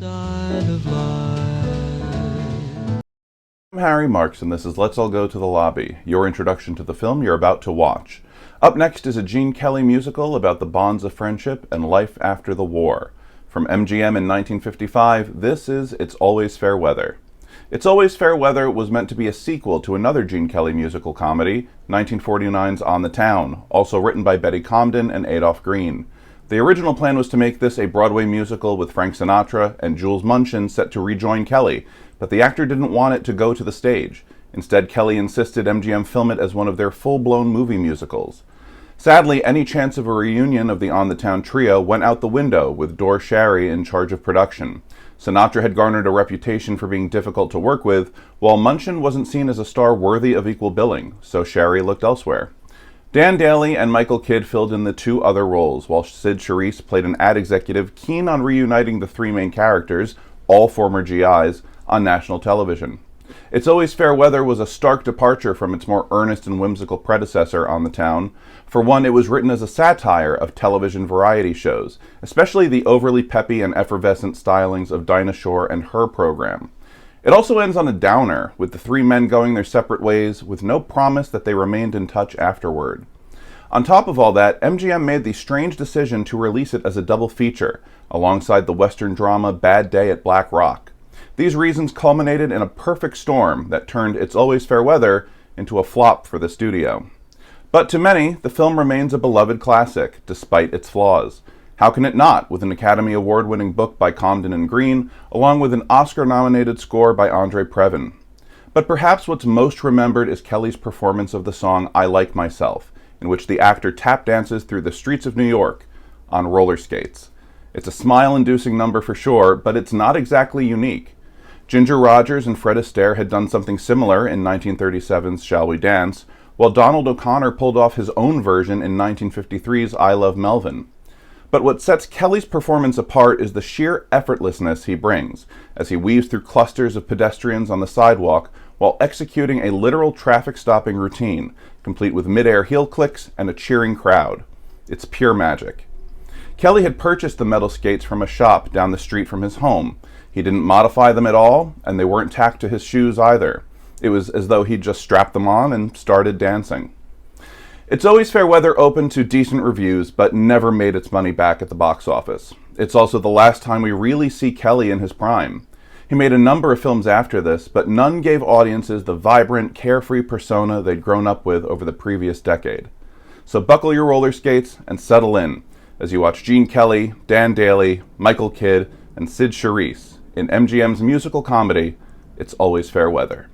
side of life. I'm Harry Marks, and this is Let's All Go to the Lobby, your introduction to the film you're about to watch. Up next is a Gene Kelly musical about the bonds of friendship and life after the war. From MGM in 1955, this is It's Always Fair Weather. It's Always Fair Weather was meant to be a sequel to another Gene Kelly musical comedy, 1949's On the Town, also written by Betty Comden and Adolph Green. The original plan was to make this a Broadway musical with Frank Sinatra and Jules Munchin set to rejoin Kelly, but the actor didn't want it to go to the stage. Instead, Kelly insisted MGM film it as one of their full-blown movie musicals. Sadly, any chance of a reunion of the On the Town trio went out the window, with Dor Schary in charge of production. Sinatra had garnered a reputation for being difficult to work with, while Munchin wasn't seen as a star worthy of equal billing, so Schary looked elsewhere. Dan Dailey and Michael Kidd filled in the two other roles, while Cyd Charisse played an ad executive keen on reuniting the three main characters, all former GIs, on national television. It's Always Fair Weather was a stark departure from its more earnest and whimsical predecessor, On the Town. For one, it was written as a satire of television variety shows, especially the overly peppy and effervescent stylings of Dinah Shore and her program. It also ends on a downer, with the three men going their separate ways, with no promise that they remained in touch afterward. On top of all that, MGM made the strange decision to release it as a double feature, alongside the Western drama Bad Day at Black Rock. These reasons culminated in a perfect storm that turned It's Always Fair Weather into a flop for the studio. But to many, the film remains a beloved classic, despite its flaws. How can it not, with an Academy Award-winning book by Comden and Green, along with an Oscar-nominated score by Andre Previn? But perhaps what's most remembered is Kelly's performance of the song I Like Myself, in which the actor tap dances through the streets of New York on roller skates. It's a smile-inducing number for sure, but it's not exactly unique. Ginger Rogers and Fred Astaire had done something similar in 1937's Shall We Dance, while Donald O'Connor pulled off his own version in 1953's I Love Melvin. But what sets Kelly's performance apart is the sheer effortlessness he brings, as he weaves through clusters of pedestrians on the sidewalk while executing a literal traffic-stopping routine, complete with mid-air heel clicks and a cheering crowd. It's pure magic. Kelly had purchased the metal skates from a shop down the street from his home. He didn't modify them at all, and they weren't tacked to his shoes either. It was as though he'd just strapped them on and started dancing. It's Always Fair Weather opened to decent reviews, but never made its money back at the box office. It's also the last time we really see Kelly in his prime. He made a number of films after this, but none gave audiences the vibrant, carefree persona they'd grown up with over the previous decade. So buckle your roller skates and settle in as you watch Gene Kelly, Dan Dailey, Michael Kidd, and Cyd Charisse in MGM's musical comedy, It's Always Fair Weather.